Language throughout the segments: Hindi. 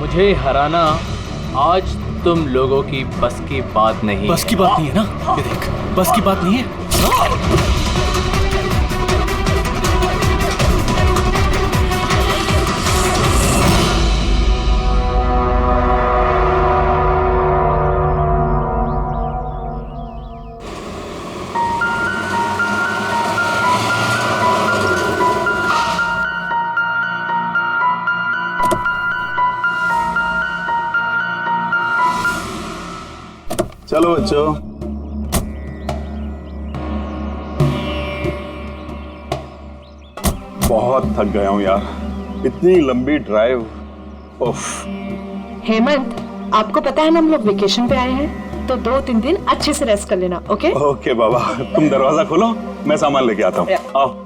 मुझे हराना आज तुम लोगों की बस की बात नहीं। बस की बात नहीं है ना? ये देख, बस की बात नहीं है। चलो बच्चों, बहुत थक गया हूं यार, इतनी लंबी ड्राइव। उफ। हेमंत, आपको पता है ना हम लोग वेकेशन पे आए हैं, तो 2-3 दिन अच्छे से रेस्ट कर लेना। ओके ओके बाबा, तुम दरवाजा खोलो, मैं सामान लेके आता हूँ। आओ।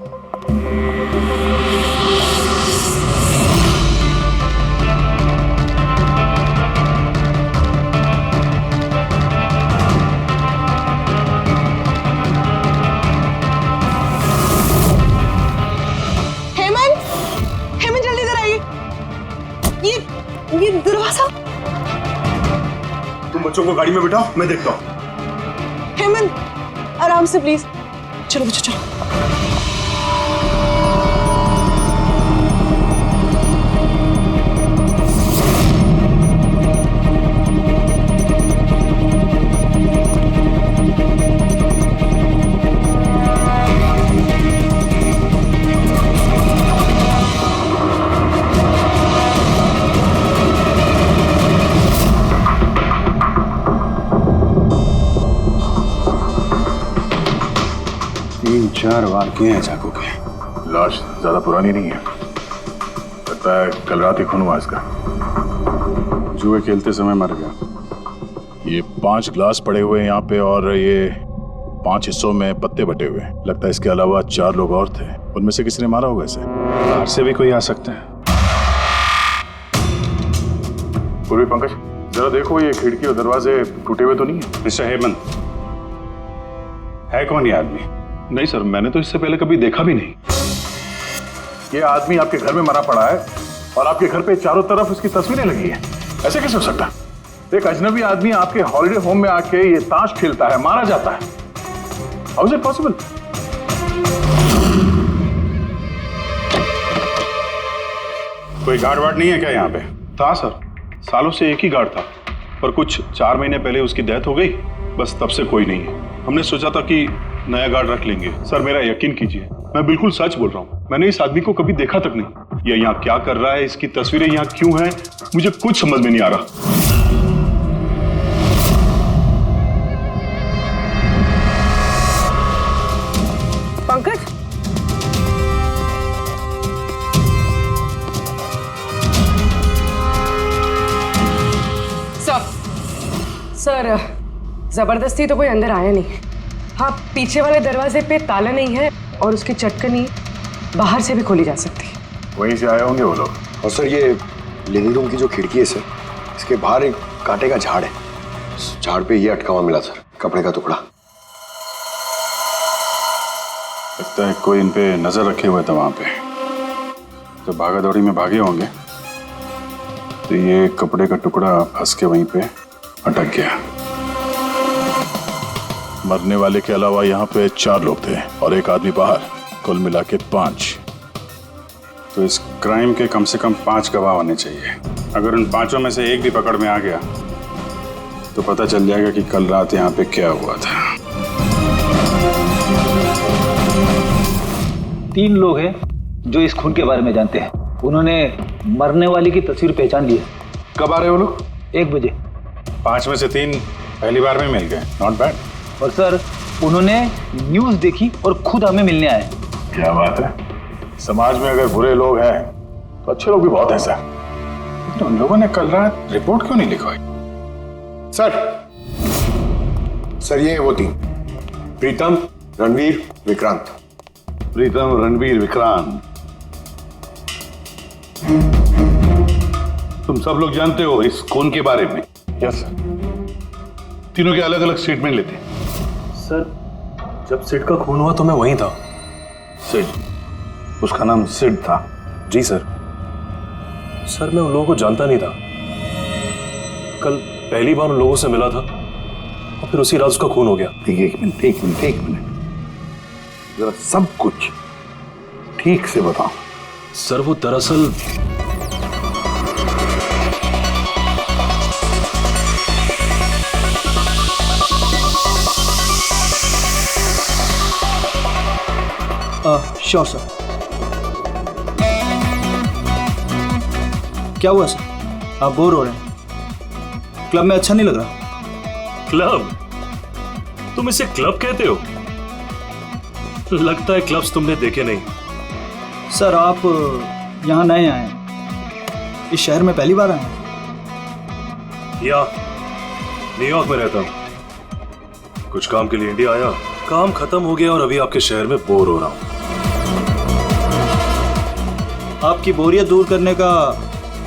ये दरवाजा। तुम बच्चों को गाड़ी में बिठाओ, मैं देखता हूँ। हेमंत, आराम से प्लीज। चलो बच्चों चलो। 3-4 वार किए हैं चाकू के। लाश ज्यादा पुरानी नहीं है, लगता है कल रात ही खून हुआ इसका। जुए खेलते समय मर गया। ये 5 ग्लास पड़े हुए हैं यहाँ पे और ये 5 हिस्सों में पत्ते बटे हुए हैं। लगता है इसके अलावा 4 लोग और थे, उनमें से किसी ने मारा होगा इसे। बाहर से भी कोई आ सकता है। पूर्वी पंकज, जरा देखो ये खिड़की और दरवाजे टूटे हुए तो नहीं है। मिस्टर हेमंत, है कौन ये आदमी? नहीं सर, मैंने तो इससे पहले कभी देखा भी नहीं। ये आदमी आपके घर में मरा पड़ा है और आपके घर पे चारों तरफ इसकी तस्वीरें लगी हैं। ऐसे कैसे हो सकता है? एक अजनबी आदमी आपके हॉलिडे होम में आके ये ताश खेलता है, मारा जाता है। How is it possible? कोई गार्ड वार्ड नहीं है क्या यहाँ पे? था सर, सालों से एक ही गार्ड था, पर कुछ 4 महीने पहले उसकी डेथ हो गई, बस तब से कोई नहीं है। हमने सोचा था कि नया गार्ड रख लेंगे। सर मेरा यकीन कीजिए, मैं बिल्कुल सच बोल रहा हूँ। मैंने इस आदमी को कभी देखा तक नहीं। ये यहाँ क्या कर रहा है, इसकी तस्वीरें यहाँ क्यों हैं, मुझे कुछ समझ में नहीं आ रहा। पंकज, सर जबरदस्ती तो कोई अंदर आया नहीं। हाँ, पीछे वाले दरवाजे पे ताला नहीं है और उसकी चटकनी बाहर से भी खोली जा सकती है। वहीं से आए होंगे वो लोग। और सर ये लिविंग रूम की जो खिड़की है सर, इसके बाहर एक कांटे का झाड़ है। उस झाड़ पे ये अटका हुआ मिला सर, कपड़े का टुकड़ा। लगता है कोई इन पे नजर रखे हुए था वहां पे। जब भागा दौड़ी में भागे होंगे तो ये कपड़े का टुकड़ा फंस के वहीं पे अटक गया। मरने वाले के अलावा यहाँ पे 4 लोग थे और एक आदमी बाहर, कुल मिला के 5। तो इस क्राइम के कम से कम 5 गवाह होने चाहिए। अगर उन 5 में से एक भी पकड़ में आ गया तो पता चल जाएगा कि कल रात यहाँ पे क्या हुआ था। 3 लोग हैं जो इस खून के बारे में जानते हैं। उन्होंने मरने वाली की तस्वीर पहचान ली है। कब आ रहे हो लोग? 1 बजे। 5 में से 3 पहली बार में मिल गए, नॉट बैड। और सर, उन्होंने न्यूज़ देखी और खुद हमें मिलने आए। क्या बात है, समाज में अगर बुरे लोग हैं तो अच्छे लोग भी बहुत हैं सर। तो उन लोगों ने कल रात रिपोर्ट क्यों नहीं लिखवाई? सर ये वो 3, प्रीतम, रणवीर, विक्रांत। प्रीतम, रणवीर, विक्रांत, तुम सब लोग जानते हो इस खून के बारे में? Yes sir. तीनों के अलग अलग स्टेटमेंट लेते हैं। सर, जब सिड का खून हुआ तो मैं वहीं था। सिड? उसका नाम सिड था? जी सर। सर मैं उन लोगों को जानता नहीं था। कल पहली बार उन लोगों से मिला था और फिर उसी रात उसका खून हो गया। एक मिनट जरा सब कुछ ठीक से बताओ। सर वो दरअसल श्योर सर। क्या हुआ सर? आप बोर हो रहे हैं? क्लब में अच्छा नहीं लग रहा? क्लब? तुम इसे क्लब कहते हो? लगता है क्लब्स तुमने देखे नहीं। सर आप यहाँ नए आए हैं, इस शहर में पहली बार आए हैं? या न्यूयॉर्क में रहता हूँ, कुछ काम के लिए इंडिया आया, काम खत्म हो गया और अभी आपके शहर में बोर हो रहा हूँ। आपकी बोरियत दूर करने का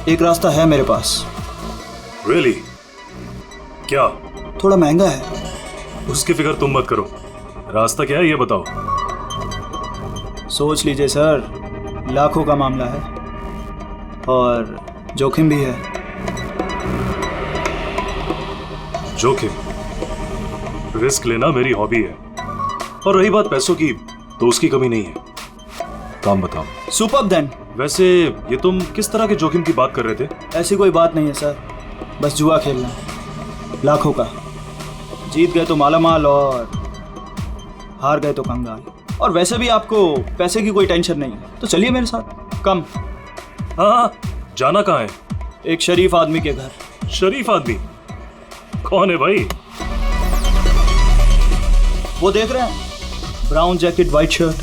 एक रास्ता है मेरे पास। Really? क्या? थोड़ा महंगा है। उसकी फिक्र तुम मत करो, रास्ता क्या है ये बताओ। सोच लीजिए सर, लाखों का मामला है और जोखिम भी है। जोखिम? रिस्क लेना मेरी हॉबी है, और रही बात पैसों की तो उसकी कमी नहीं है। काम बताओ। Superb then. वैसे ये तुम किस तरह के जोखिम की बात कर रहे थे? ऐसी कोई बात नहीं है सर, बस जुआ खेलना है, लाखों का। जीत गए तो मालामाल और हार गए तो कंगाल। और वैसे भी आपको पैसे की कोई टेंशन नहीं है, तो चलिए मेरे साथ। कम। हाँ, जाना कहाँ है? एक शरीफ आदमी के घर। शरीफ आदमी? कौन है भाई? वो देख रहे हैं, ब्राउन जैकेट वाइट शर्ट।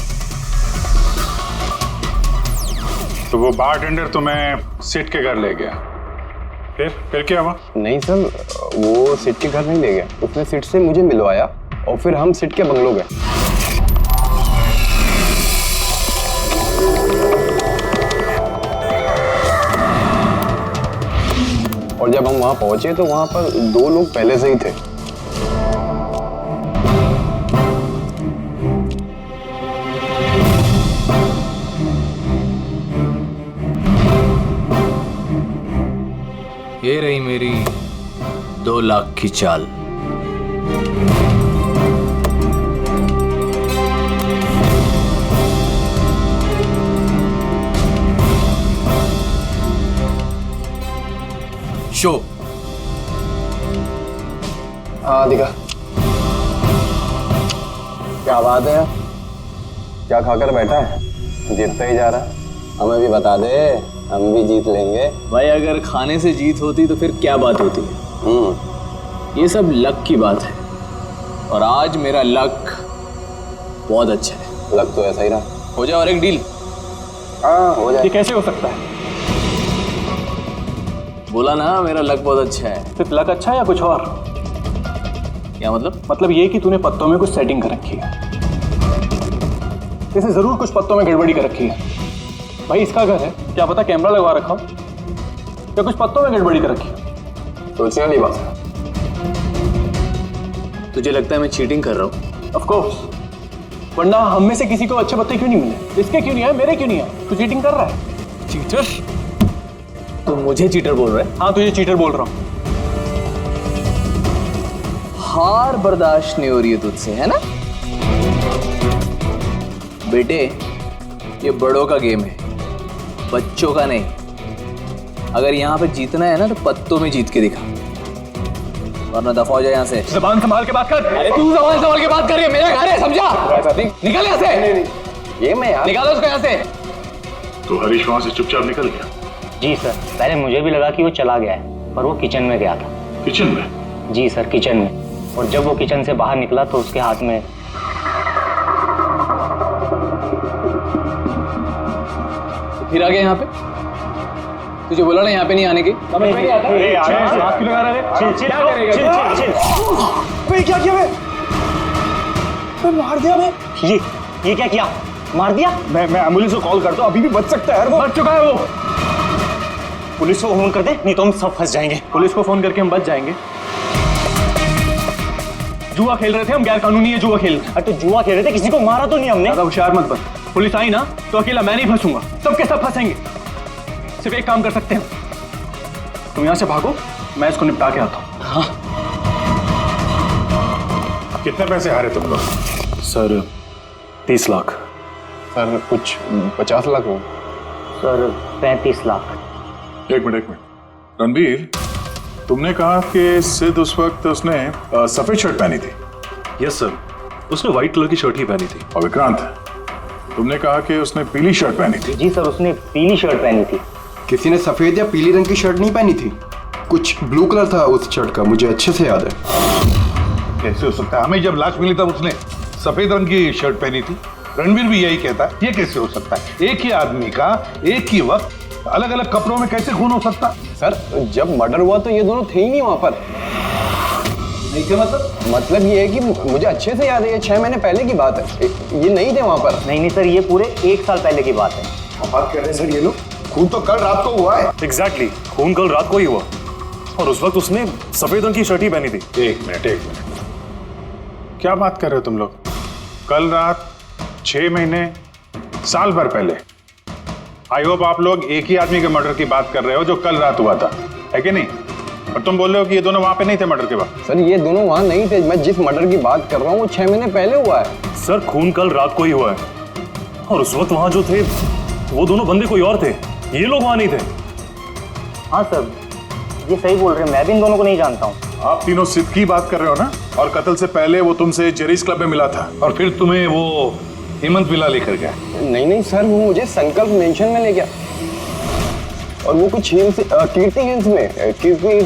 तो वो बारटेंडर तुम्हें सिट के घर ले गया, फिर क्या हुआ? नहीं सर, वो सिट के घर नहीं ले गया, उसने सिट से मुझे मिलवाया और फिर हम सिट के बंगलो गए। और जब हम वहां पहुंचे तो वहां पर 2 लोग पहले से ही थे। ये रही मेरी 2 लाख की चाल। शो। हाँ दिखा। क्या बात है, क्या खाकर बैठा है? जीतता ही जा रहा है। हमें भी बता दे, हम भी जीत लेंगे। भाई अगर खाने से जीत होती तो फिर क्या बात होती है? ये सब लक की बात है, और आज मेरा लक बहुत अच्छा है। लक तो ऐसा ही रहा। हो जाए और एक डील। हाँ हो जाए। ये कैसे हो सकता है? बोला ना मेरा लक बहुत अच्छा है। सिर्फ लक अच्छा है या कुछ और? क्या मतलब? मतलब ये कि तूने पत्तों में कुछ सेटिंग कर रखी है। इसे जरूर कुछ पत्तों में गड़बड़ी कर रखी है। भाई इसका घर है, क्या पता कैमरा लगवा रखा हो या कुछ पत्तों में गड़बड़ी कर रखी है। सोचने वाली बात है। तुझे लगता है मैं चीटिंग कर रहा हूँ? ऑफ कोर्स, वरना हम में से किसी को अच्छे पत्ते क्यों नहीं मिले? इसके क्यों नहीं है, मेरे क्यों नहीं है? तू चीटिंग कर रहा है। चीटर? तो मुझे चीटर बोल रहा है? हाँ तुझे चीटर बोल रहा हूँ। हार बर्दाश्त नहीं हो रही है तुझसे, है ना? बेटे ये बड़ों का गेम है, बच्चों का नहीं। अगर यहाँ पे जीतना है ना तो पत्तों में जीत के दिखा, वरना दफा हो जाए यहाँ से। ज़बान संभाल के बात कर। अरे तू ज़बान संभाल के बात कर रही है, मेरा घर है, समझा? निकल यहाँ से। ये मैं यार। निकालो उसको यहाँ से। तो हरीश वहां से चुपचाप निकल गया? जी सर, पहले मुझे भी लगा कि वो चला गया है, पर वो किचन में गया था। किचन में? जी सर, किचन में। और जब वो किचन से बाहर निकला तो उसके हाथ में फिर आ गया यहाँ पे। तुझे बोला ना यहाँ पे नहीं आने की। क्या किया मैं मार दिया मैं। ये क्या किया? मार दिया? मैं एम्बुलेंस को कॉल करता हूँ, अभी भी बच सकता है। वो बच चुका है। वो पुलिस को फोन कर दे, नहीं तो हम सब फंस जाएंगे। पुलिस को फोन करके हम बच जाएंगे। जुआ खेल रहे थे हम, गैर कानूनी है जुआ खेल। अरे तो जुआ खेल रहे थे, किसी को मारा तो नहीं हमने। ज्यादा होशियार मत बन। पुलिस आई ना तो अकेला मैं नहीं फंसूंगा, सबके सब फंसेंगे। सिर्फ एक काम कर सकते हैं, तुम यहाँ से भागो, मैं इसको निपटा के आता हूँ। कितने पैसे हारे तुम लोग? सर 30 लाख। सर कुछ 50 लाख हो। सर 35 लाख। एक मिनट रणबीर, तुमने कहा कि सिद्ध उस वक्त उसने सफेद शर्ट पहनी थी। यस सर, उसने व्हाइट कलर की शर्ट ही पहनी थी। और विक्रांत, तुमने कहा कि उसने पीली शर्ट पहनी थी। जी सर, उसने पीली शर्ट पहनी थी। किसी ने सफेद या पीली रंग की शर्ट नहीं पहनी थी, कुछ ब्लू कलर था उस शर्ट का, मुझे अच्छे से याद है। कैसे हो सकता है? हमें जब लाश मिली तब उसने सफेद रंग की शर्ट पहनी थी। रणवीर भी यही कहता है। ये कैसे हो सकता है? एक ही आदमी का एक ही वक्त अलग अलग कपड़ों में कैसे खून हो सकता? सर जब मर्डर हुआ तो ये दोनों थे ही नहीं वहां पर। नहीं थे मतलब ये है कि मुझे अच्छे से याद है, ये 6 महीने पहले की बात है, ये नहीं थे वहां पर। नहीं सर, ये पूरे 1 साल पहले की बात है। क्या बात कर रहे हैं सर ये लोग? खून तो कल रात को हुआ है। एग्जैक्टली, खून कल रात को ही हुआ और उस वक्त उसने सफेद रंग की शर्ट ही पहनी थी। एक मिनट, क्या बात कर रहे हो तुम लोग? कल रात 6 महीने, साल भर पहले। आई होप आप लोग एक ही आदमी के मर्डर की बात कर रहे हो जो कल रात हुआ था, है कि नहीं? और तुम बोल रहे हो कि ये दोनों वहां पे नहीं थे मर्डर के वक्त। सर ये दोनों वहां नहीं थे, मैं जिस मर्डर की बात कर रहा हूँ वो 6 महीने पहले हुआ है। सर खून कल रात को ही हुआ है और उस वक्त वहां जो थे वो दोनों बंदे कोई और थे, ये लोग वहां नहीं थे। हाँ सर, ये सही बोल रहे हैं, मैं भी इन दोनों को नहीं जानता हूँ। आप तीनों सिद्ध की बात कर रहे हो ना? और कत्ल से पहले वो तुमसे जेरीज क्लब में मिला था और फिर तुम्हें वो हेमंत विला लेकर गया। नहीं सर, वो मुझे संकल्प मेंशन में ले गया और वो कुछ कीर्ति हिल्स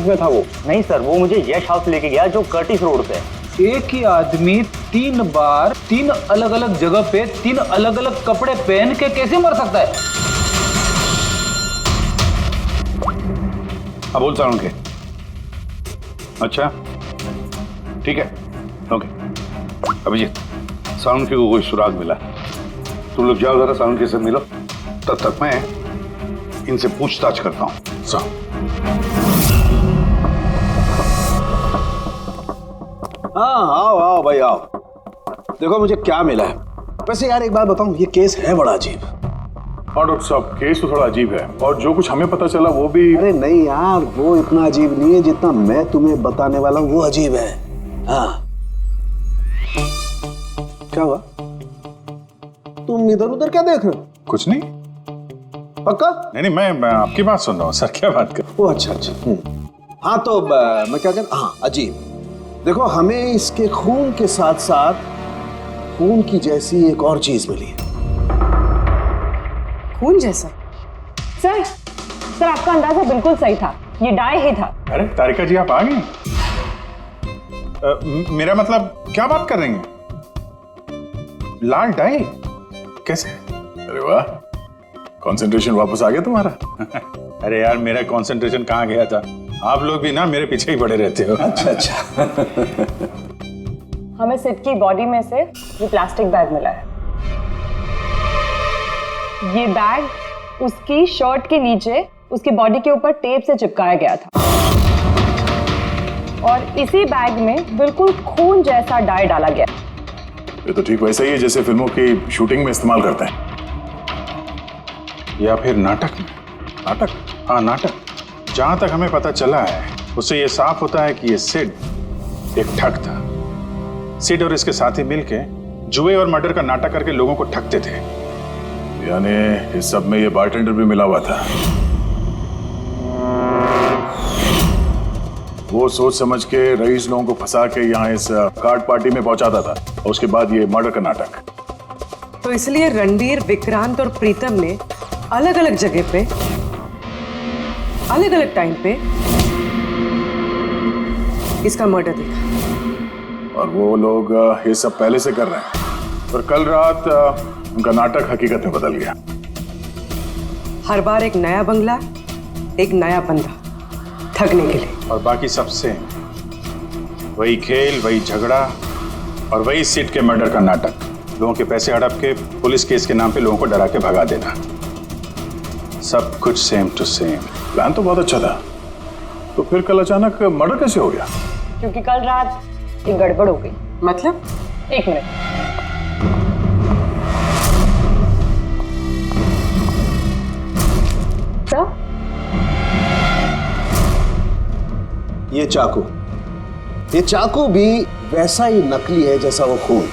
में था वो। नहीं सर, वो मुझे यश हाउस लेके गया जो कर्टिस रोड पे है। एक ही आदमी 3 बार 3 अलग अलग जगह पे 3 अलग अलग कपड़े पहन के कैसे मर सकता है? अब बोल साउंड के। अच्छा ठीक है, ओके। अभिजीत, साउंड के को कोई सुराग मिला? तुम लोग जाओ जरा साउंड के से मिलो, तब तक मैं इनसे पूछताछ करता हूँ। हाँ आओ भाई आओ, देखो मुझे क्या मिला है। वैसे यार एक बात बताऊं, ये केस है बड़ा अजीब। और डॉक्टर साहब केस तो थोड़ा अजीब है और जो कुछ हमें पता चला वो भी। अरे नहीं यार, वो इतना अजीब नहीं है जितना मैं तुम्हें बताने वाला हूँ वो अजीब है। हाँ क्या हुआ? तुम इधर उधर क्या देख रहे हो? कुछ नहीं। पक्का? नहीं मैं आपकी बात सुन रहा हूँ सर। क्या बात कर? ओ अच्छा। हाँ तो मैं क्या कहता, हाँ अजीब। देखो हमें इसके खून के साथ साथ खून की जैसी एक और चीज मिली है। खून जैसा? सर आपका अंदाजा बिल्कुल सही था, ये डाई ही था। अरे तारिका जी आप आ गई? मेरा मतलब क्या बात कर रही हैं? लाल डाई कैसे? अरे वाह, कंसंट्रेशन वापस आ गया तुम्हारा। अरे यार मेरा कंसंट्रेशन कहाँ गया था? आप लोग भी ना मेरे पीछे ही पड़े रहते हो। अच्छा। हमें सिड की बॉडी में से ये प्लास्टिक बैग मिला है। ये बैग उसकी शर्ट के नीचे उसकी बॉडी के ऊपर टेप से चिपकाया गया था और इसी बैग में बिल्कुल खून जैसा डाई डाला गया। ये तो ठीक वैसा ही है जैसे फिल्मों की शूटिंग में इस्तेमाल करते हैं, या फिर नाटक में। नाटक? हाँ नाटक। जहां तक हमें पता चला है उससे ये साफ होता है कि ये सिड एक ठग था। सिड और इसके साथी मिलके जुए और मर्डर का नाटक करके लोगों को ठगते थे। यानी इस सब में ये बारटेंडर भी मिला हुआ था। वो सोच समझ के रईस लोगों को फंसा के यहाँ इस कार्ड पार्टी में पहुंचाता था और उसके बाद ये मर्डर का नाटक। तो इसलिए रणबीर, विक्रांत और प्रीतम ने अलग अलग जगह पे अलग अलग टाइम पे इसका मर्डर देखा। और वो लोग ये सब पहले से कर रहे हैं, पर कल रात उनका नाटक हकीकत में बदल गया। हर बार एक नया बंगला, एक नया बंदा ठगने के लिए, और बाकी सबसे वही खेल, वही झगड़ा और वही सिड के मर्डर का नाटक। लोगों के पैसे हड़प के पुलिस केस के नाम पे लोगों को डरा के भगा देना। सब कुछ सेम टू सेम। प्लान तो बहुत अच्छा था, तो फिर कल अचानक मर्डर कैसे हो गया? क्योंकि कल रात एक गड़बड़ हो गई। मतलब? एक मिनट। ये चाकू भी वैसा ही नकली है जैसा वो खून।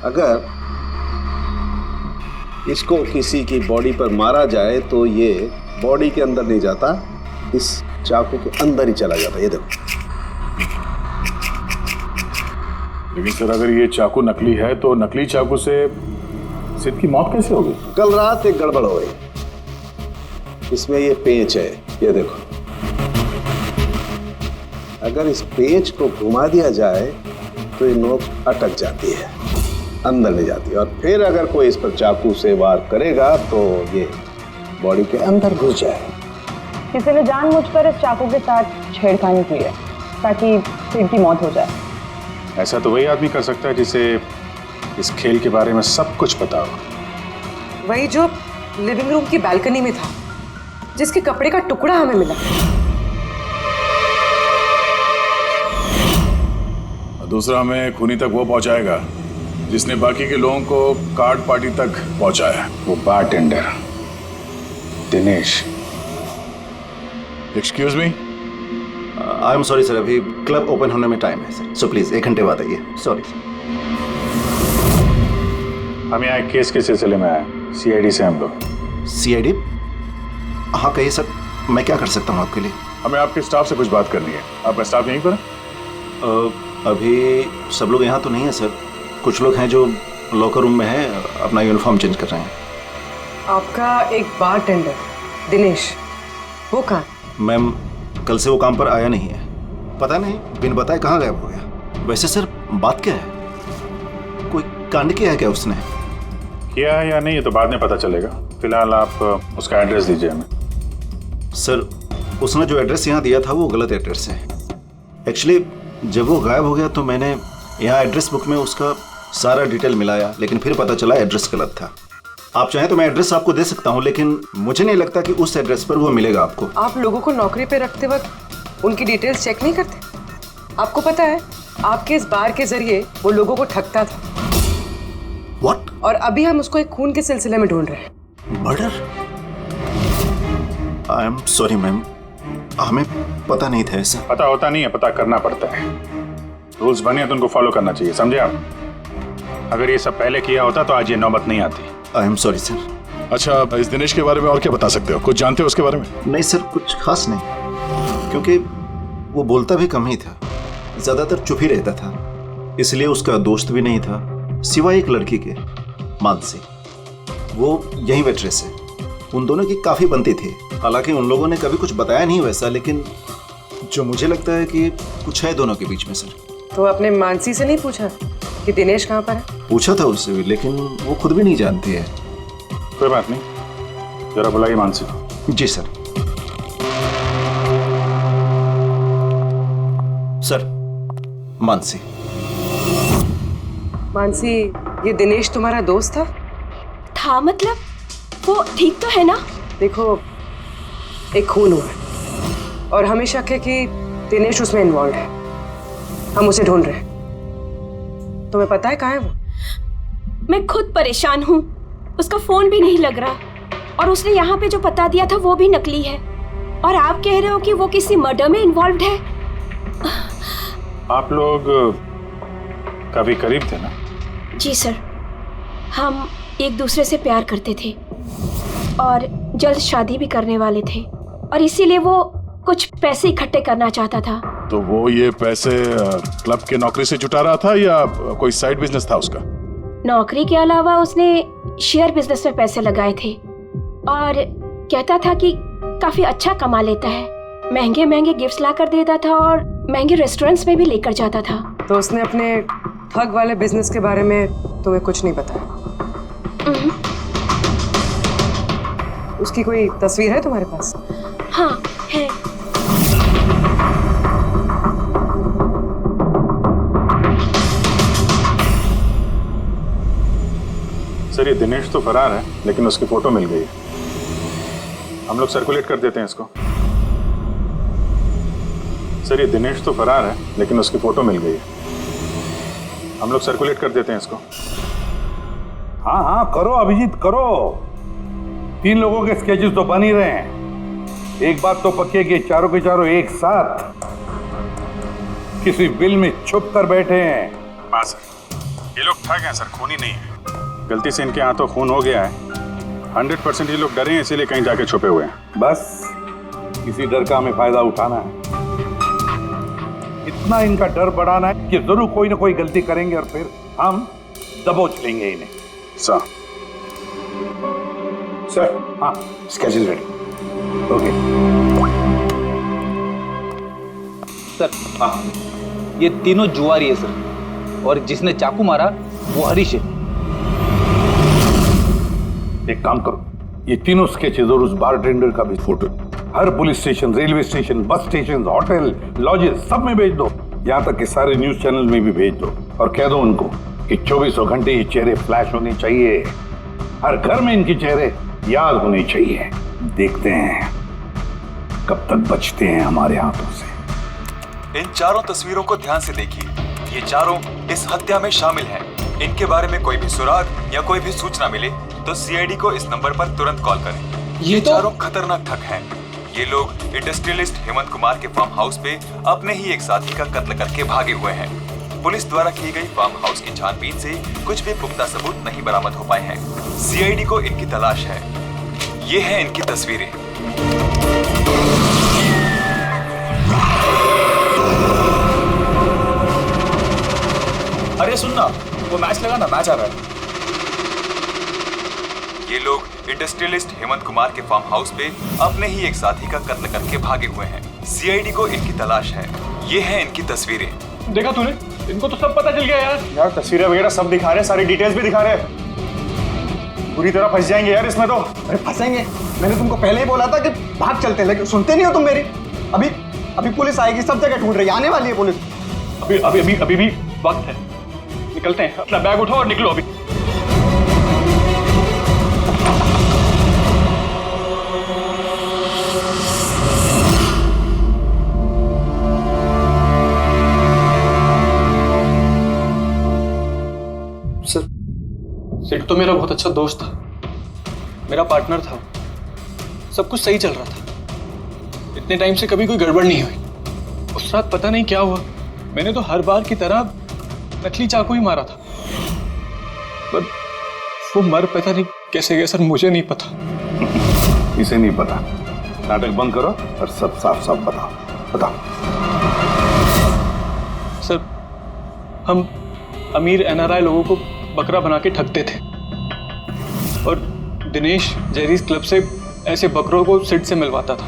अगर इसको किसी की बॉडी पर मारा जाए तो ये बॉडी के अंदर नहीं जाता, इस चाकू के अंदर ही चला जाता। ये देखो। लेकिन सर अगर ये चाकू नकली है तो नकली चाकू से सिद्ध की मौत कैसे होगी? कल रात एक गड़बड़ हो गई। इसमें ये पेंच है, ये देखो। अगर इस पेंच को घुमा दिया जाए तो ये नोक अटक जाती है, अंदर नहीं जाती, और फिर अगर कोई इस पर चाकू से वार करेगा तो ये बॉडी के अंदर घुस जाए। किसी ने जानबूझकर इस चाकू के साथ छेड़खानी की है ताकि सिड की मौत हो जाए। ऐसा तो वही आदमी कर सकता है जिसे इस खेल के बारे में सब कुछ पता हो। वही जो लिविंग रूम की बालकनी में था, जिसके कपड़े का टुकड़ा हमें मिला। दूसरा हमें खूनी तक वो पहुंचाएगा जिसने बाकी के लोगों को कार्ड पार्टी तक पहुंचाया, वो bartender Dinesh. Excuse me, I am sorry sir, अभी क्लब ओपन होने में टाइम है सर, सो प्लीज 1 घंटे बाद आइए। सॉरी। हम यहाँ एक केस के सिलसिले में आए, सीआईडी से हम लोग। सीआईडी? हाँ कहिए सर, मैं क्या कर सकता हूँ आपके लिए? हमें आपके स्टाफ से कुछ बात करनी है। आपका स्टाफ यहीं पर है? अभी सब लोग यहाँ तो नहीं है सर, कुछ लोग हैं जो लॉकर रूम में है, अपना यूनिफॉर्म चेंज कर रहे हैं। आपका एक बारटेंडर दिनेश, वो कहाँ? मैम कल से वो काम पर आया नहीं है, पता नहीं बिन बताए कहाँ गायब हो गया। वैसे सर बात क्या है, कोई कांड किया है क्या उसने? किया है या नहीं ये तो बाद में पता चलेगा, फिलहाल आप उसका एड्रेस दीजिए हमें। सर उसने जो एड्रेस यहाँ दिया था वो गलत एड्रेस है। एक्चुअली जब वो गायब हो गया तो मैंने यहाँ एड्रेस बुक में उसका सारा डिटेल मिलाया, लेकिन फिर पता चला एड्रेस गलत था। आप चाहें तो मैं एड्रेस आपको दे सकता हूँ, लेकिन मुझे नहीं लगता कि उस एड्रेस पर वो मिलेगा आपको। आप लोगों को नौकरी पे रखते वक्त उनकी डिटेल्स चेक नहीं करते? आपको पता है आपके इस बार के जरिए वो लोगों को ठगता था। What? और अभी हम उसको एक खून के सिलसिले में ढूंढ रहे हैं। Murder? I am sorry ma'am, हमें पता नहीं था ऐसा। पता होता नहीं है, पता करना पड़ता है। रूल्स बने तो उनको फॉलो करना चाहिए, समझे आप? अगर ये सब पहले किया होता तो आज ये नौबत नहीं आती। I am sorry sir. अच्छा, इस दिनेश के बारे में और क्या बता सकते हो? कुछ जानते हो उसके बारे में? नहीं सर, कुछ खास नहीं, क्योंकि वो बोलता भी कम ही था, ज्यादातर चुप ही रहता था। इसलिए उसका दोस्त भी नहीं था सिवाय एक लड़की के, मानसी। वो यही वेट्रेस है। उन दोनों की काफी बनती थी, हालांकि उन लोगों ने कभी कुछ बताया नहीं वैसा, लेकिन जो मुझे लगता है कि कुछ है दोनों के बीच में सर। तो आपने मानसी से नहीं पूछा कि दिनेश कहाँ पर है? पूछा था उससे भी, लेकिन वो खुद भी नहीं जानती है। कोई बात नहीं, जरा बुलाइए मानसी को। जी सर। सर, मानसी। मानसी, ये दिनेश तुम्हारा दोस्त था? था मतलब? वो ठीक तो है ना? देखो, एक खून हुआ है और हमें शक है कि दिनेश उसमें इन्वॉल्व है। हम उसे ढूंढ रहे हैं। तुम्हें पता है कहाँ है वो? मैं खुद परेशान हूँ, उसका फोन भी नहीं लग रहा, और उसने यहाँ पे जो बता दिया था वो भी नकली है, और आप कह रहे हो कि वो किसी मर्डर में इन्वॉल्व है। आप लोग काफी करीब थे ना? जी सर, हम एक दूसरे से प्यार करते थे और जल्द शादी भी करने वाले थे, और इसीलिए वो कुछ पैसे इकट्ठे करना चाहता था। तो वो ये पैसे क्लब के नौकरी से जुटा रहा था या कोई साइड बिजनेस था उसका? नौकरी के अलावा उसने शेयर बिजनेस में पैसे लगाए थे, और कहता था कि काफी अच्छा कमा लेता है। महंगे महंगे गिफ्ट्स ला कर देता था और महंगे रेस्टोरेंट्स में भी लेकर जाता था। तो उसने अपने ठग वाले बिजनेस के बारे में तुम्हें कुछ नहीं बताया? उसकी कोई तस्वीर है तुम्हारे पास? हाँ है। सर ये दिनेश तो फरार है, लेकिन उसकी फोटो मिल गई है। हम लोग सर्कुलेट कर देते हैं इसको। सर ये दिनेश तो फरार है, लेकिन उसकी फोटो मिल गई है। हम लोग सर्कुलेट कर देते हैं इसको। हाँ हाँ करो अभिजीत करो, 3 लोगों के स्केचेस तो बन ही रहे हैं। एक बात तो पक्की है कि चारों के चारों एक साथ किसी बिल में छुप कर बैठे हैं। हाँ सर, ये लोग ठग हैं सर, खूनी नहीं है। गलती से इनके हाथों खून हो गया है। 100% ये लोग डरे हैं, इसीलिए कहीं जाके छुपे हुए हैं। बस किसी डर का हमें फायदा उठाना है, इतना इनका डर बढ़ाना है कि जरूर कोई ना कोई गलती करेंगे और फिर हम दबोच लेंगे इन्हें। सर हाँ, sketch is ready. Okay sir हाँ, ये तीनों जुआरी है सर, और जिसने चाकू मारा वो हरीश है। एक काम करो, ये तीनों स्केचेस और उस बारटेंडर का भी फोटो हर police station, railway station, bus station, hotel, lodges सब में भेज दो। यहाँ तक कि सारे न्यूज चैनल में भी भेज दो और कह दो उनको कि 24 घंटे ये चेहरे फ्लैश होने चाहिए, हर घर में इनके चेहरे याद होने चाहिए। देखते हैं कब तक बचते हैं हमारे हाथों से। इन चारों तस्वीरों को ध्यान से देखिए, ये चारों इस हत्या में शामिल हैं। इनके बारे में कोई भी सुराग या कोई भी सूचना मिले तो सीआईडी को इस नंबर पर तुरंत कॉल करें। ये चारों खतरनाक ठग हैं। ये लोग इंडस्ट्रियलिस्ट हेमंत कुमार के फार्म हाउस पे अपने ही एक साथी का कत्ल करके भागे हुए हैं। पुलिस द्वारा की गई फार्म हाउस की छानबीन से कुछ भी पुख्ता सबूत नहीं बरामद हो पाए हैं। सीआईडी को इनकी तलाश है। ये हैं इनकी तस्वीरें। अरे सुनना, वो मैच लगा ना, मैच आ रहा है। ये लोग इंडस्ट्रियलिस्ट हेमंत कुमार के फार्म हाउस पे अपने ही एक साथी का कत्ल करके भागे हुए हैं। सीआईडी को इनकी तलाश है। ये हैं इनकी तस्वीरें। देखा तूने, इनको तो सब पता चल गया यार। यार तस्वीरें वगैरह सब दिखा रहे हैं, सारी डिटेल्स भी दिखा रहे हैं। बुरी तरह फंस जाएंगे यार इसमें तो। अरे फंसेंगे, मैंने तुमको पहले ही बोला था कि भाग चलते हैं, लेकिन सुनते नहीं हो तुम मेरी। अभी पुलिस आएगी, सब जगह ढूंढ रही है, आने वाली है पुलिस। अभी भी वक्त है, निकलते हैं। अपना बैग उठाओ और निकलो अभी। सर, सेठ तो मेरा बहुत अच्छा दोस्त था, मेरा पार्टनर था, सब कुछ सही चल रहा था। इतने टाइम से कभी कोई गड़बड़ नहीं हुई। उस रात पता नहीं क्या हुआ, मैंने तो हर बार की तरह नकली चाकू ही मारा था, पर वो मर पता नहीं कैसे गया सर, मुझे नहीं पता। इसे नहीं पता, नाटक बंद करो और सब साफ साफ बताओ। सर, हम अमीर एनआरआई लोगों को बकरा बना के ठगते थे और दिनेश जेरीज क्लब से ऐसे बकरों को सिड से मिलवाता था,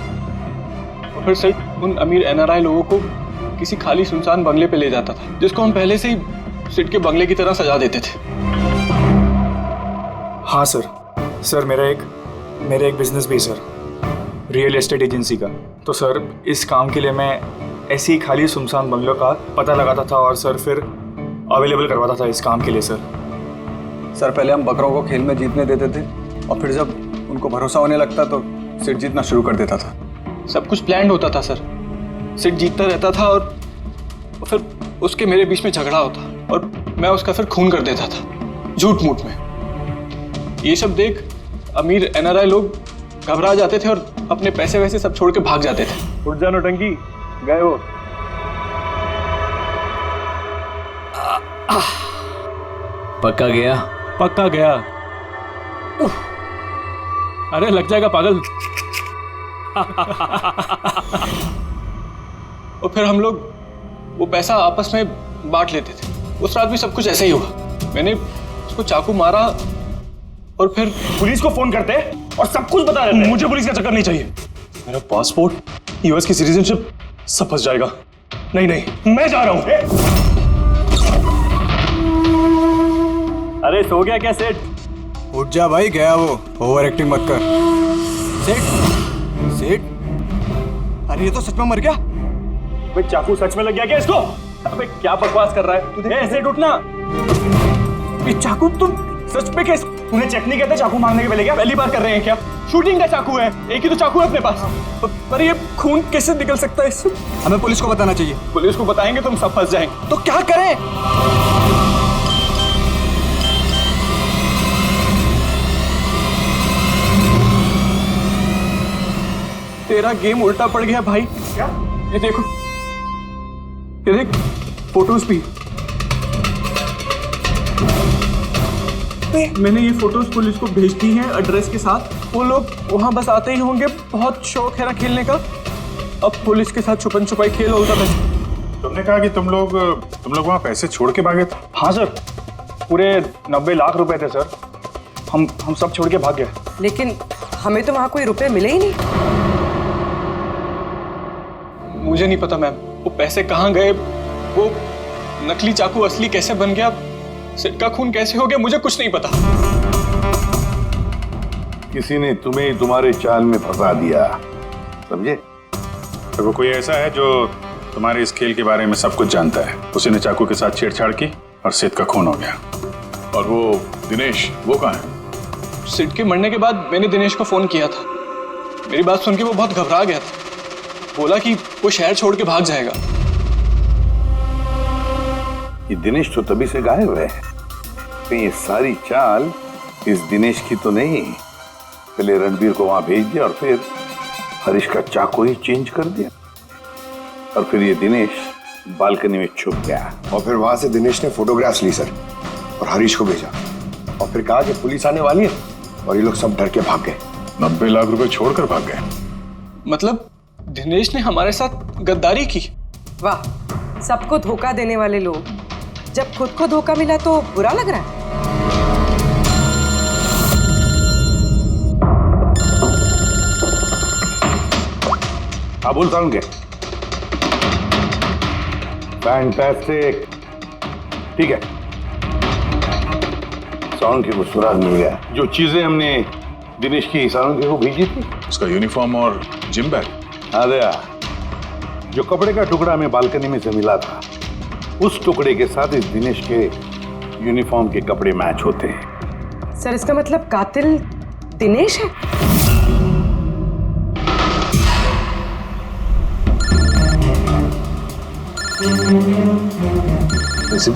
और फिर सिड उन अमीर एनआरआई लोगों को किसी खाली सुनसान बंगले पे ले जाता था, जिसको हम पहले से ही सिड के बंगले की तरह सजा देते थे। हाँ सर मेरा एक बिजनेस भी है सर, रियल एस्टेट एजेंसी का। तो सर इस काम के लिए मैं ऐसी खाली सुनसान बंगलों का पता लगाता था और सर फिर अवेलेबल करवाता था इस काम के लिए। सर पहले हम बकरों को खेल में जीतने देते थे, और फिर जब उनको भरोसा होने लगता तो सिट जीतना शुरू कर देता था। सब कुछ प्लान्ड होता था सर, सिट जीतता रहता था और फिर उसके मेरे बीच में झगड़ा होता और मैं उसका फिर खून कर देता था झूठ मूठ में। ये सब देख अमीर एनआरआई लोग घबरा जाते थे और अपने पैसे वैसे सब छोड़ के भाग जाते थे। उठ जानो टंकी, गए वो। पक्का गया? पक्का गया। अरे लग जाएगा पागल। और फिर हम लोग वो पैसा आपस में बांट लेते थे। उस रात भी सब कुछ ऐसे ही हुआ। मैंने उसको चाकू मारा और फिर पुलिस को फोन करते और सब कुछ बता देते। मुझे पुलिस का चक्कर नहीं चाहिए। मेरा पासपोर्ट, यूएस की सिटीजनशिप सब फंस जाएगा। नहीं, मैं जा रहा हूं। अरे सो गया क्या सेठ? उठ जा भाई, गया वो। ओवर एक्टिंग मत कर। सेठ, अरे ये तो सच में मर गया। भाई चाकू सच में लग गया क्या इसको? अबे क्या बकवास कर रहा है? सेठ उठना। ये चाकू तुम सच में कैसे? तूने चेक नहीं करता चाकू मारने के पहले? क्या पहली बार कर रहे हैं क्या? शूटिंग का चाकू है, एक ही तो चाकू है अपने पास। पर ये खून कैसे निकल सकता है इससे? हमें पुलिस को बताना चाहिए। पुलिस को बताएंगे तुम सब फंस जाएंगे। तो क्या करें? तेरा गेम उल्टा पड़ गया भाई। क्या? ये देखो, ये देख फोटोज भी। मैंने ये फोटोज पुलिस को भेज दी हैं एड्रेस के साथ। वो लोग वहां बस आते ही होंगे। बहुत शौक है ना खेलने का। अब पुलिस के साथ छुपन छुपाई खेल होता है। तुमने कहा कि तुम लोग वहां पैसे छोड़ के भागे थे। हाँ सर, पूरे 90 लाख रुपए थे सर। हम सब छोड़ के भाग गए। लेकिन हमें तो वहां कोई रुपए मिले ही नहीं। मुझे नहीं पता मैम, वो पैसे कहाँ गए, वो नकली चाकू असली कैसे बन गया, सिड का खून कैसे हो गया, मुझे कुछ नहीं पता। किसी ने तुम्हें तुम्हारे चाल में फंसा दिया, समझे? तो वो कोई ऐसा है जो तुम्हारे इस खेल के बारे में सब कुछ जानता है। उसी ने चाकू के साथ छेड़छाड़ की और सिड का खून हो गया। और वो दिनेश, वो कहाँ है? सिड के मरने के बाद मैंने दिनेश को फोन किया था। मेरी बात सुन के वो बहुत घबरा गया था। बोला कि वो शहर छोड़ के भाग जाएगा। ये दिनेश तो तभी से गायब है। कहीं ये सारी चाल इस दिनेश की तो नहीं? पहले रणबीर को वहां भेज दिया और फिर हरीश का चाकू ही चेंज कर दिया, और फिर ये दिनेश बालकनी में छुप गया। और फिर वहां से दिनेश ने फोटोग्राफ्स ली सर और हरीश को भेजा, और फिर कहा कि पुलिस आने वाली है, और ये लोग सब डर के भाग गए। 90 लाख रुपए छोड़कर भाग गए। मतलब दिनेश ने हमारे साथ गद्दारी की? वाह, सबको धोखा देने वाले लोग। जब खुद को धोखा मिला तो बुरा लग रहा है। हाँ बोल साउंड के। फैंटास्टिक, ठीक है। साउंड के को सुराग मिल गया। जो चीजें हमने दिनेश की साउंड के को भेजी थी, उसका यूनिफॉर्म और जिम बैग। अरे जो कपड़े का टुकड़ा हमें बालकनी में से मिला था, उस टुकड़े के साथ इस दिनेश के यूनिफॉर्म के कपड़े मैच होते हैं। सर, इसका मतलब कातिल दिनेश है?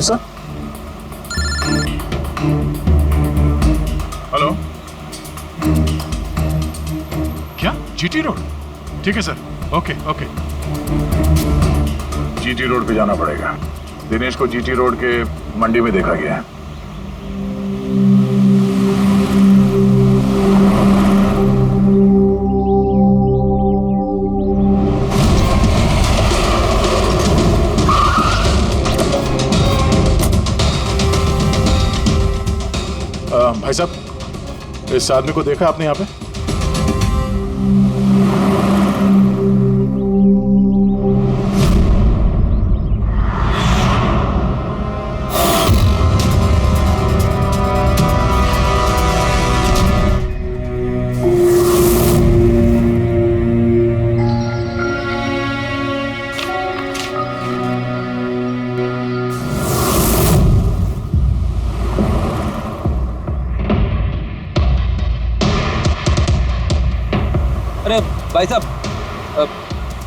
सर, हेलो, क्या जीटी रोड? ठीक है sir, okay okay. GT road पे जाना पड़ेगा। दिनेश को जीटी रोड के मंडी में देखा गया है। भाई साहब, इस आदमी को देखा आपने यहाँ पे? अरे भाई साहब,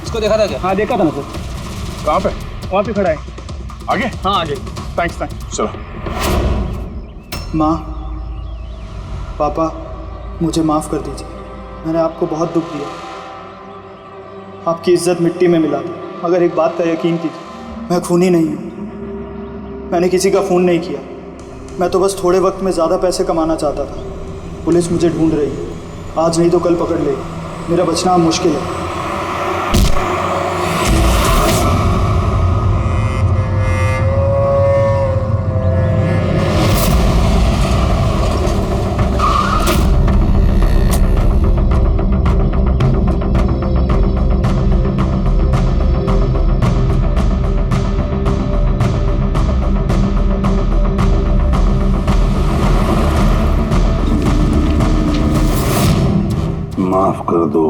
इसको देखा था क्या? हाँ देखा था ना सर। कहाँ पे? वहाँ पे खड़ा है। आगे? हाँ आगे। थैंक्स। चलो। माँ, पापा, मुझे माफ़ कर दीजिए। मैंने आपको बहुत दुख दिया। आपकी इज्जत मिट्टी में मिला दी। मगर एक बात का यकीन कीजिए, मैं खूनी नहीं हूँ। मैंने किसी का खून नहीं किया। मैं तो बस थोड़े वक्त में ज़्यादा पैसे कमाना चाहता था। पुलिस मुझे ढूंढ रही है। आज नहीं तो कल पकड़ लेगी। मेरा बचना मुश्किल है। माफ कर दो,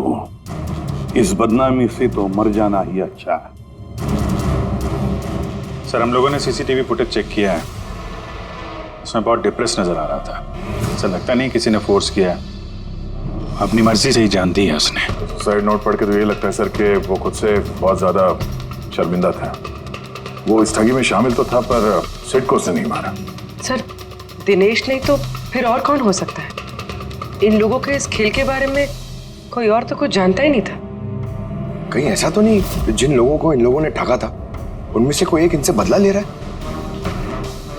इस बदनामी से तो मर जाना ही अच्छा है। सर, हम लोगों ने सीसीटीवी फुटेज चेक किया है। उसमें बहुत डिप्रेस नजर आ रहा था। ऐसा लगता नहीं किसी ने फोर्स किया है। अपनी मर्जी से ही जान दी है उसने। साइड नोट पढ़ के तो ये लगता है सर कि वो खुद से बहुत ज्यादा शर्मिंदा था। वो इस ठगी में शामिल तो था, पर सिड को उसने नहीं मारा। सर, दिनेश नहीं तो फिर और कौन हो सकता है? इन लोगों के इस खेल के बारे में कोई और तो कुछ जानता ही नहीं था। कहीं ऐसा तो नहीं कि जिन लोगों को इन लोगों ने ठगा था उनमें से कोई एक इनसे बदला ले रहा है?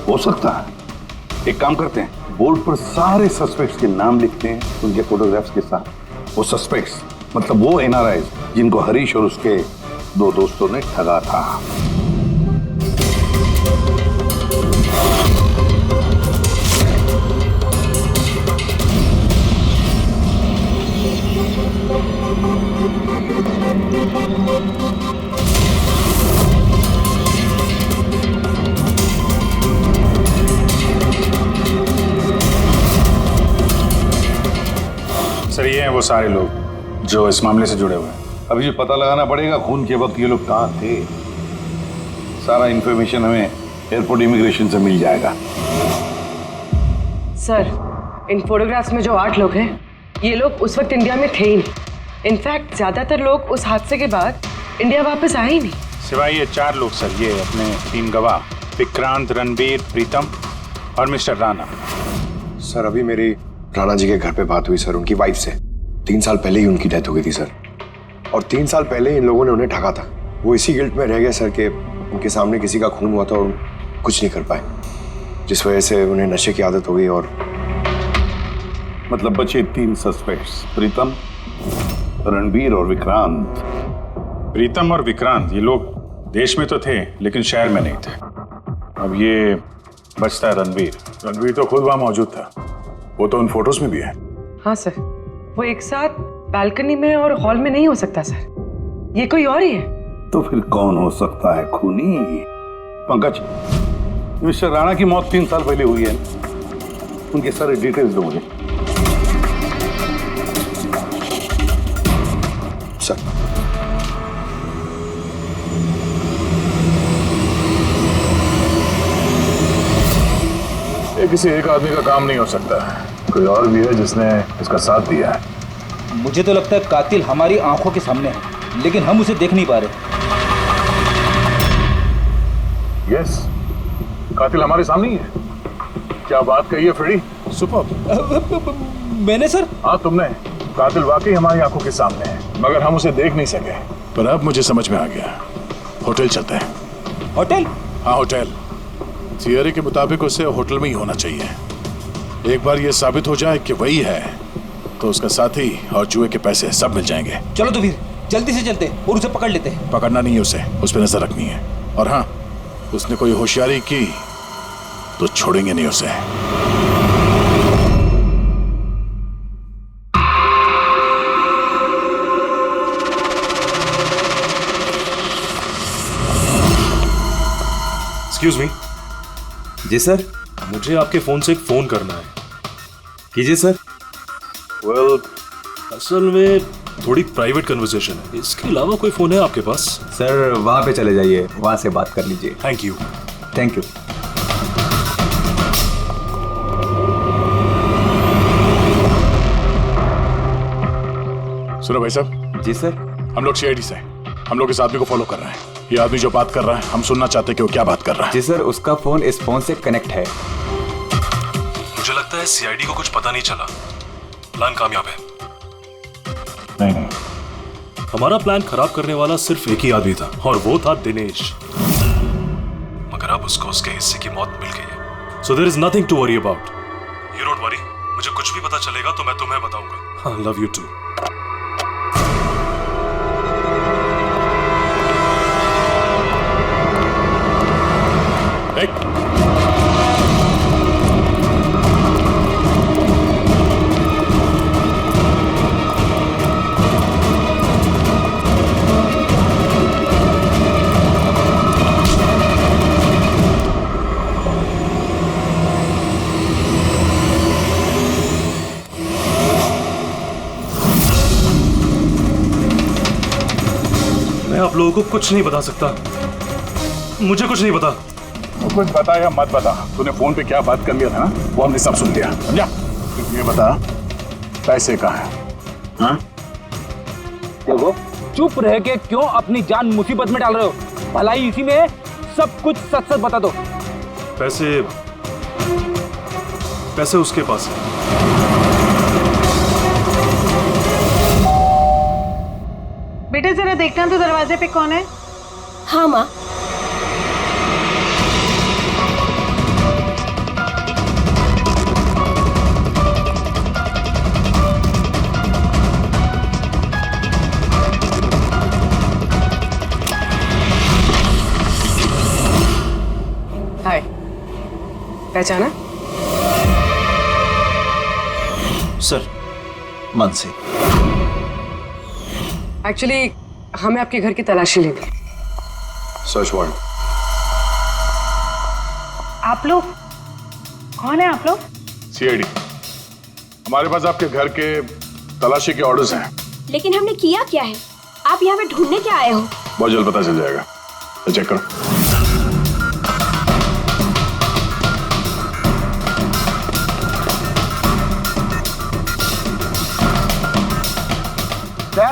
हो सकता है। एक काम करते हैं, बोर्ड पर सारे सस्पेक्ट्स के नाम लिखते हैं उनके फोटोग्राफ्स के साथ। वो सस्पेक्ट्स मतलब वो एनआरआईज जिनको हरीश और उसके 2 दोस्तों ने ठगा था। सर ये हैं वो सारे लोग जो इस मामले से जुड़े हुए हैं। अभी जो पता लगाना पड़ेगा खून के वक्त ये लोग कहाँ थे। सारा इंफॉर्मेशन हमें एयरपोर्ट इमिग्रेशन से मिल जाएगा। सर, इन फोटोग्राफ्स में जो 8 लोग हैं, ये लोग उस वक्त इंडिया में थे ही नहीं। इनफैक्ट ज्यादातर लोग उस हादसे के बाद इंडिया वापस आए ही नहीं। सिवाय ये 4 लोग सर, ये अपने 3 गवाह विक्रांत, रणबीर, प्रीतम और मिस्टर राणा। सर अभी मेरी राणा जी के घर पे बात हुई सर, उनकी वाइफ से। 3 साल पहले ही उनकी डेथ हो गई थी सर, और 3 साल पहले इन लोगों ने उन्हें ठगा था। वो इसी गिल्ट में रह गए सर कि उनके सामने किसी का खून हुआ था और कुछ नहीं कर पाए, जिस वजह से उन्हें नशे की आदत हो गई। और मतलब बचे 3 सस्पेक्ट्स, प्रीतम, रणबीर और विक्रांत। प्रीतम और विक्रांत ये लोग देश में तो थे लेकिन शहर में नहीं थे। अब ये बचता है रणबीर। रणबीर तो खुद वहां मौजूद था, वो तो उन फोटोज में भी है। हाँ सर, वो एक साथ बालकनी में और हॉल में नहीं हो सकता सर, ये कोई और ही है। तो फिर कौन हो सकता है खूनी? पंकज, मिस्टर राणा की मौत 3 साल पहले हुई है, उनके सारे डिटेल्स दो मुझे। सर ये किसी एक आदमी का काम नहीं हो सकता, कोई और भी है जिसने इसका साथ दिया है। मुझे तो लगता है कातिल हमारी आंखों के सामने है, लेकिन हम उसे देख नहीं पा रहे। यस, कातिल हमारे सामने ही है। क्या बात कही है फ्रेडी, सुपर। मैंने सर? हाँ तुमने। कातिल वाकई हमारी आंखों के सामने है, मगर हम उसे देख नहीं सके। पर अब मुझे समझ में आ गया, होटल चलते हैं। होटल? हाँ होटल। थियरी के मुताबिक उसे होटल में ही होना चाहिए। एक बार ये साबित हो जाए कि वही है तो उसका साथी और जुए के पैसे सब मिल जाएंगे। चलो तो फिर जल्दी से चलते और उसे पकड़ लेते हैं। पकड़ना नहीं है उसे, उस पर नजर रखनी है। और हाँ, उसने कोई होशियारी की तो छोड़ेंगे नहीं उसे। Excuse me. जी सर। मुझे आपके फोन से एक फोन करना है। कीजिए सर। वेल, असल में थोड़ी प्राइवेट कन्वर्सेशन है, इसके अलावा कोई फोन है आपके पास? सर वहां पे चले जाइए, वहां से बात कर लीजिए। Thank you. Thank you. सुनो भाई साहब। जी सर। हम लोग सीआईडी से हैं। हम लोग इस आदमी को फॉलो कर रहे हैं। ये आदमी जो बात कर रहा है हम सुनना चाहते हैं कि वो क्या बात कर रहा है। जी सर, उसका फोन इस फोन से कनेक्ट है। मुझे लगता है सीआईडी को कुछ पता नहीं चला। प्लान कामयाब है। नहीं, हमारा प्लान खराब करने वाला सिर्फ एक ही आदमी था और वो था दिनेश, मगर अब उसको उसके हिस्से की मौत मिल गई है। So there is nothing to worry about. You don't worry, मुझे कुछ भी पता चलेगा तो मैं तुम्हें बताऊंगा। I love you too. आप लोगों को कुछ नहीं बता सकता, मुझे कुछ नहीं पता। तो कुछ बता या मत बता, तूने फोन पे क्या बात कर लिया था ना, वो हमने सब सुन लिया, समझा? ये बता, पैसे कहाँ हैं? हाँ? देखो, चुप रह के क्यों अपनी जान मुसीबत में डाल रहे हो? भलाई इसी में है, सब कुछ सच सच बता दो। पैसे उसके पास है। बेटे जरा देखना तो दरवाजे पे कौन है। हाँ माँ। हाय, पहचाना? सर, मन से। एक्चुअली हमें आपके घर की तलाशी लेनी है। Search warrant. आप लोग कौन है? आप लोग सीआईडी। हमारे पास आपके घर के तलाशी के ऑर्डर्स हैं। लेकिन हमने किया क्या है? आप यहाँ पे ढूंढने क्या आए हो? बहुत जल्द पता चल जाएगा, तो चेक करो।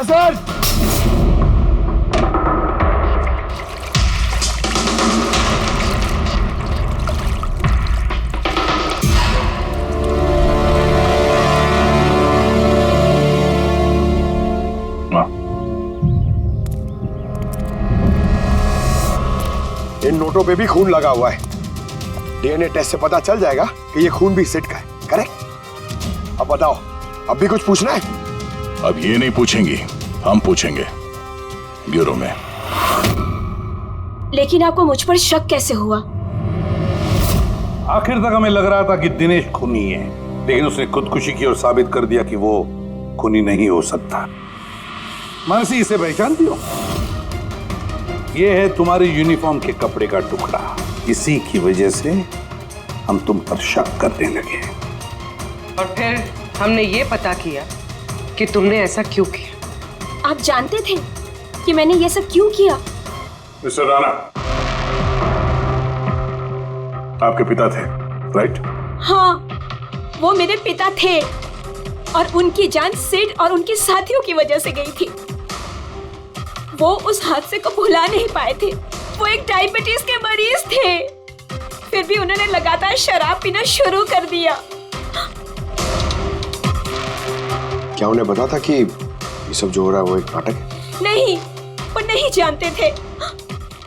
सर इन नोटों पे भी खून लगा हुआ है। डीएनए टेस्ट से पता चल जाएगा कि ये खून भी सिड का है, करेक्ट? अब बताओ, अब भी कुछ पूछना है? अब ये नहीं पूछेंगी, हम पूछेंगे ब्यूरो में। लेकिन आपको मुझ पर शक कैसे हुआ? आखिर तक हमें लग रहा था कि दिनेश खूनी है, लेकिन उसने खुदकुशी की और साबित कर दिया कि वो खूनी नहीं हो सकता। मानसी, इसे पहचानती हो? ये है तुम्हारे यूनिफॉर्म के कपड़े का टुकड़ा। इसी की वजह से हम तुम पर शक करने लगे और फिर हमने ये पता किया कि तुमने ऐसा क्यों किया। आप जानते थे कि मैंने ये सब क्यों किया? मिस्टर राणा, आपके पिता थे, राइट? हाँ, वो मेरे पिता थे और उनकी जान सिड और उनके साथियों की वजह से गई थी। वो उस हादसे को भुला नहीं पाए थे। वो एक डायबिटीज के मरीज थे, फिर भी उन्होंने लगातार शराब पीना शुरू कर दिया। क्या उन्हें पता था कि ये सब जो हो रहा है वो एक नाटक है? नहीं, वो नहीं जानते थे।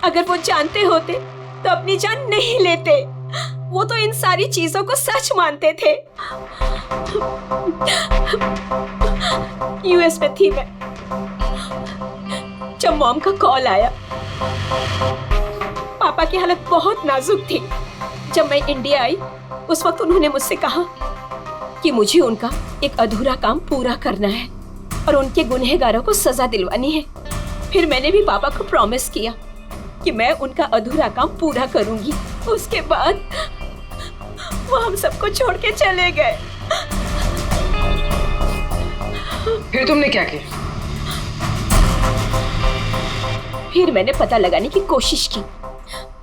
अगर वो जानते होते तो अपनी जान नहीं लेते। वो तो इन सारी चीजों को सच मानते थे। यूएस में थी मैं जब मॉम का कॉल आया। पापा की हालत बहुत नाजुक थी। जब मैं इंडिया आई उस वक्त उन्होंने मुझसे कहा कि मुझे उनका एक अधूरा काम पूरा करना है और उनके गुनहगारों को सजा दिलवानी है। फिर मैंने भी पापा को प्रॉमिस किया कि मैं उनका अधूरा काम पूरा करूंगी। उसके बाद वो हम सबको छोड़ के चले गए। फिर तुमने क्या किया? फिर मैंने पता लगाने की कोशिश की,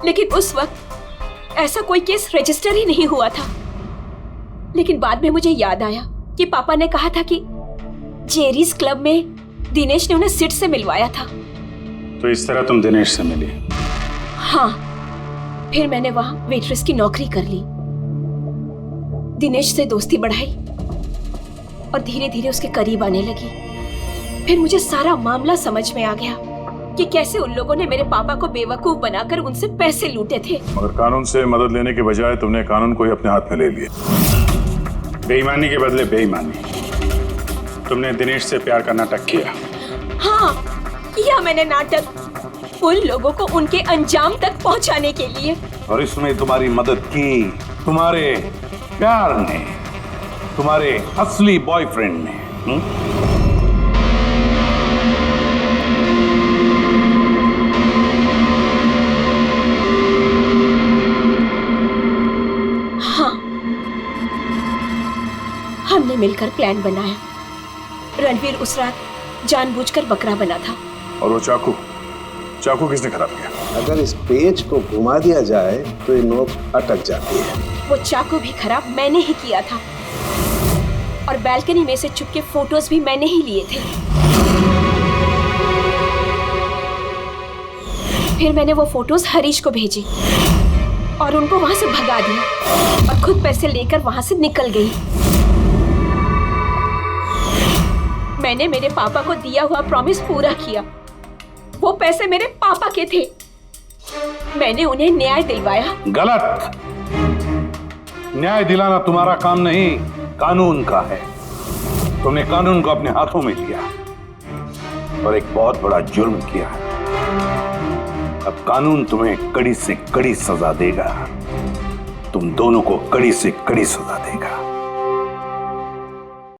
लेकिन उस वक्त ऐसा कोई केस रजिस्टर ही नहीं हुआ था। लेकिन बाद में मुझे याद आया कि पापा ने कहा था कि जेरीज क्लब में दिनेश ने उन्हें सिड से मिलवाया था। तो इस तरह तुम दिनेश से मिली? हाँ, फिर मैंने वहां वेट्रेस की नौकरी कर ली। दिनेश से दोस्ती बढ़ाई और धीरे धीरे उसके करीब आने लगी। फिर मुझे सारा मामला समझ में आ गया कि कैसे उन लोगों ने मेरे पापा को बेवकूफ बनाकर उनसे पैसे लूटे थे। मगर कानून से मदद लेने के बजाय तुमने कानून को ही अपने हाथ में ले लिया। बेईमानी के बदले बेईमानी। तुमने दिनेश से प्यार का नाटक किया। हाँ, किया मैंने नाटक उन लोगों को उनके अंजाम तक पहुंचाने के लिए। और इसमें तुम्हारी मदद की तुम्हारे प्यार ने, तुम्हारे असली बॉयफ्रेंड ने। हाँ, हमने मिलकर प्लान बनाया। रणवीर उस रात जानबूझकर बकरा बना था। और वो चाकू चाकू किसने खराब किया? अगर इस पेज को घुमा दिया जाए तो ये नोक अटक जाती है। वो चाकू भी खराब मैंने ही किया था और बैल्कनी में से चुपके फोटोज भी मैंने ही लिए थे। फिर मैंने वो फोटोज हरीश को भेजी और उनको वहां से भगा दिया और खुद पैसे लेकर वहां से निकल गई। मैंने मेरे पापा को दिया हुआ प्रॉमिस पूरा किया वो पैसे मेरे पापा के थे। मैंने उन्हें न्याय दिलवाया। गलत। न्याय दिलाना तुम्हारा काम नहीं, कानून का है। तुमने कानून को अपने हाथों में लिया और एक बहुत बड़ा जुर्म किया है। अब कानून तुम्हें कड़ी से कड़ी सजा देगा। तुम दोनों को कड़ी से कड़ी सजा देगा।